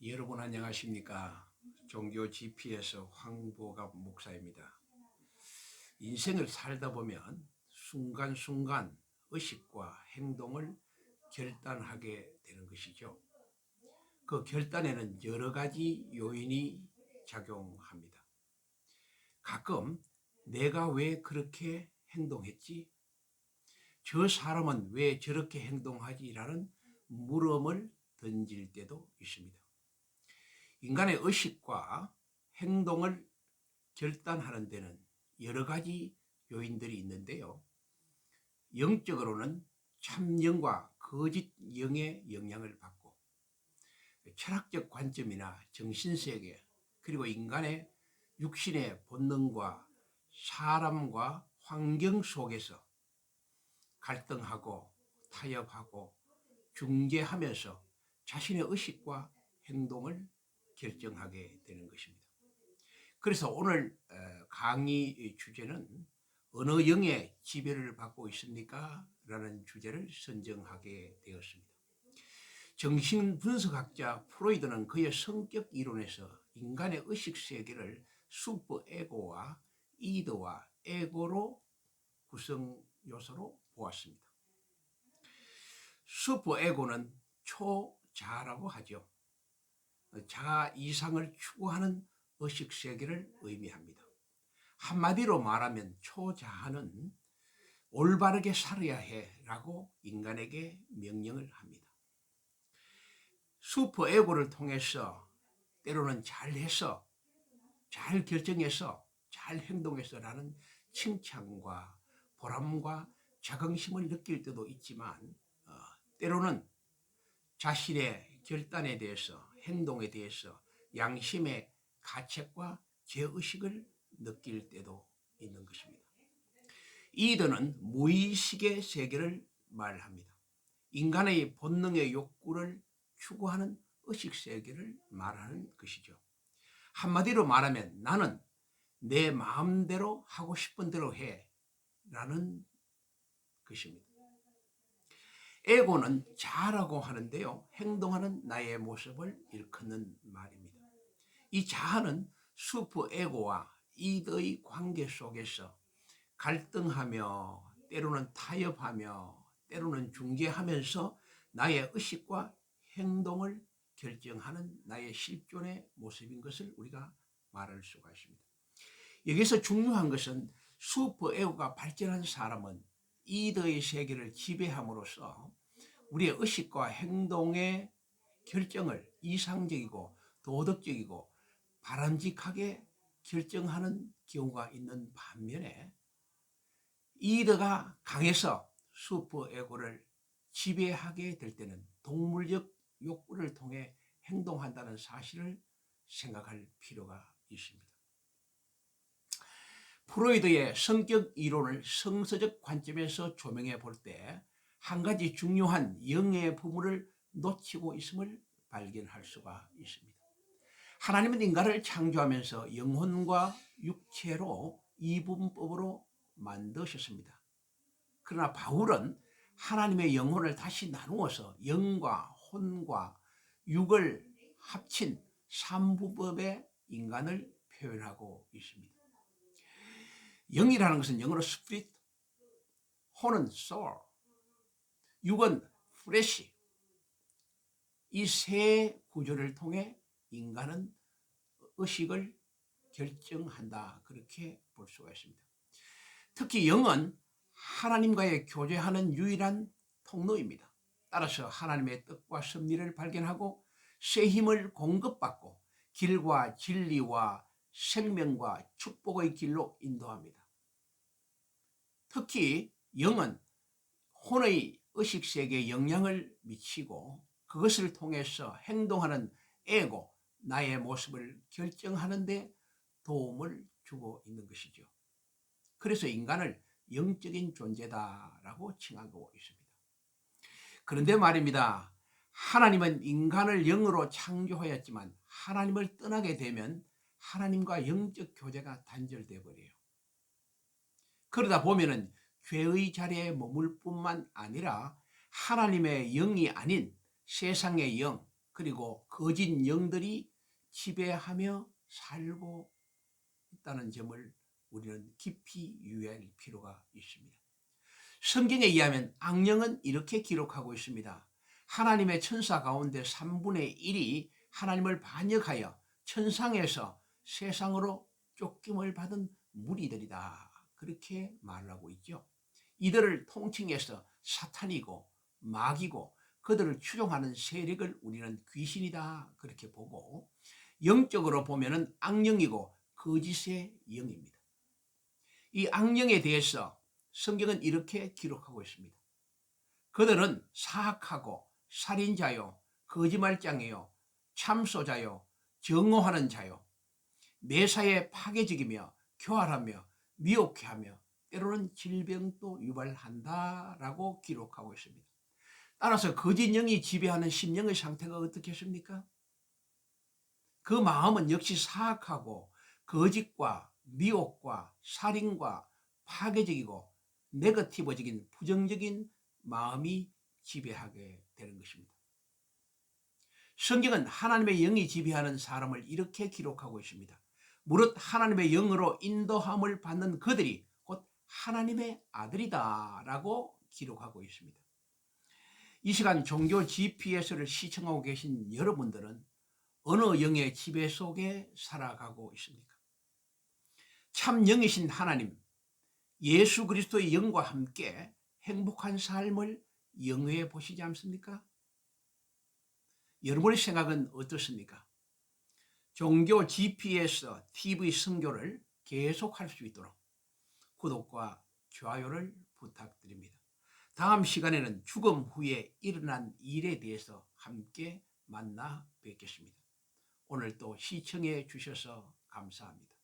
여러분 안녕하십니까? 종교 GPS 황보갑 목사입니다. 인생을 살다 보면 순간순간 의식과 행동을 결단하게 되는 것이죠. 그 결단에는 여러 가지 요인이 작용합니다. 가끔 내가 왜 그렇게 행동했지? 저 사람은 왜 저렇게 행동하지라는 물음을 던질 때도 있습니다. 인간의 의식과 행동을 결단하는 데는 여러 가지 요인들이 있는데요. 영적으로는 참영과 거짓 영의 영향을 받고, 철학적 관점이나 정신세계, 그리고 인간의 육신의 본능과 사람과 환경 속에서 갈등하고 타협하고 중재하면서 자신의 의식과 행동을 결정하게 되는 것입니다. 그래서 오늘 강의 주제는 어느 영의 지배를 받고 있습니까? 라는 주제를 선정하게 되었습니다. 정신분석학자 프로이드는 그의 성격 이론에서 인간의 의식세계를 슈퍼에고와 이드와 에고로 구성 요소로 보았습니다. 슈퍼에고는 초자라고 하죠. 자아 이상을 추구하는 의식세계를 의미합니다. 한마디로 말하면 초자아는 올바르게 살아야 해라고 인간에게 명령을 합니다. 슈퍼에고를 통해서 때로는 잘해서, 잘 결정해서, 잘 행동해서라는 칭찬과 보람과 자긍심을 느낄 때도 있지만 때로는 자신의 결단에 대해서, 행동에 대해서 양심의 가책과 죄의식을 느낄 때도 있는 것입니다. 이드는 무의식의 세계를 말합니다. 인간의 본능의 욕구를 추구하는 의식세계를 말하는 것이죠. 한마디로 말하면 나는 내 마음대로 하고 싶은 대로 해 라는 것입니다. 에고는 자아라고 하는데요, 행동하는 나의 모습을 일컫는 말입니다. 이 자아는 슈퍼에고와 이드의 관계 속에서 갈등하며 때로는 타협하며 때로는 중재하면서 나의 의식과 행동을 결정하는 나의 실존의 모습인 것을 우리가 말할 수가 있습니다. 여기서 중요한 것은 슈퍼에고가 발전한 사람은 이드의 세계를 지배함으로써 우리의 의식과 행동의 결정을 이상적이고 도덕적이고 바람직하게 결정하는 경우가 있는 반면에, 이드가 강해서 슈퍼에고를 지배하게 될 때는 동물적 욕구를 통해 행동한다는 사실을 생각할 필요가 있습니다. 프로이드의 성격 이론을 성서적 관점에서 조명해 볼 때 한 가지 중요한 영의 부분을 놓치고 있음을 발견할 수가 있습니다. 하나님은 인간을 창조하면서 영혼과 육체로 이분법으로 만드셨습니다. 그러나 바울은 하나님의 영혼을 다시 나누어서 영과 혼과 육을 합친 삼부법의 인간을 표현하고 있습니다. 영이라는 것은 영어로 스피릿, 혼은 soul, 육은 flesh. 이 세 구조를 통해 인간은 의식을 결정한다, 그렇게 볼 수가 있습니다. 특히 영은 하나님과의 교제하는 유일한 통로입니다. 따라서 하나님의 뜻과 섭리를 발견하고 새 힘을 공급받고 길과 진리와 생명과 축복의 길로 인도합니다. 특히 영은 혼의 의식세계에 영향을 미치고 그것을 통해서 행동하는 에고, 나의 모습을 결정하는 데 도움을 주고 있는 것이죠. 그래서 인간을 영적인 존재다라고 칭하고 있습니다. 그런데 말입니다, 하나님은 인간을 영으로 창조하였지만 하나님을 떠나게 되면 하나님과 영적 교제가 단절되어 버려요. 그러다 보면은 죄의 자리에 머물 뿐만 아니라 하나님의 영이 아닌 세상의 영, 그리고 거짓 영들이 지배하며 살고 있다는 점을 우리는 깊이 유의할 필요가 있습니다. 성경에 의하면 악령은 이렇게 기록하고 있습니다. 하나님의 천사 가운데 3분의 1이 하나님을 반역하여 천상에서 세상으로 쫓김을 받은 무리들이다. 그렇게 말하고 있죠. 이들을 통칭해서 사탄이고 마귀고 그들을 추종하는 세력을 우리는 귀신이다. 그렇게 보고 영적으로 보면은 악령이고 거짓의 영입니다. 이 악령에 대해서 성경은 이렇게 기록하고 있습니다. 그들은 사악하고 살인자요, 거짓말장이요, 참소자요, 정오하는 자요, 매사에 파괴적이며 교활하며 미혹해하며 때로는 질병도 유발한다라고 기록하고 있습니다. 따라서 거짓 영이 지배하는 심령의 상태가 어떻겠습니까? 그 마음은 역시 사악하고 거짓과 미혹과 살인과 파괴적이고 네거티브적인 부정적인 마음이 지배하게 되는 것입니다. 성경은 하나님의 영이 지배하는 사람을 이렇게 기록하고 있습니다. 무릇 하나님의 영으로 인도함을 받는 그들이 곧 하나님의 아들이다 라고 기록하고 있습니다. 이 시간 종교 GPS를 시청하고 계신 여러분들은 어느 영의 지배 속에 살아가고 있습니까? 참 영이신 하나님, 예수 그리스도의 영과 함께 행복한 삶을 영위해 보시지 않습니까? 여러분의 생각은 어떻습니까? 종교 GPS TV 선교를 계속할 수 있도록 구독과 좋아요를 부탁드립니다. 다음 시간에는 죽음 후에 일어난 일에 대해서 함께 만나 뵙겠습니다. 오늘도 시청해 주셔서 감사합니다.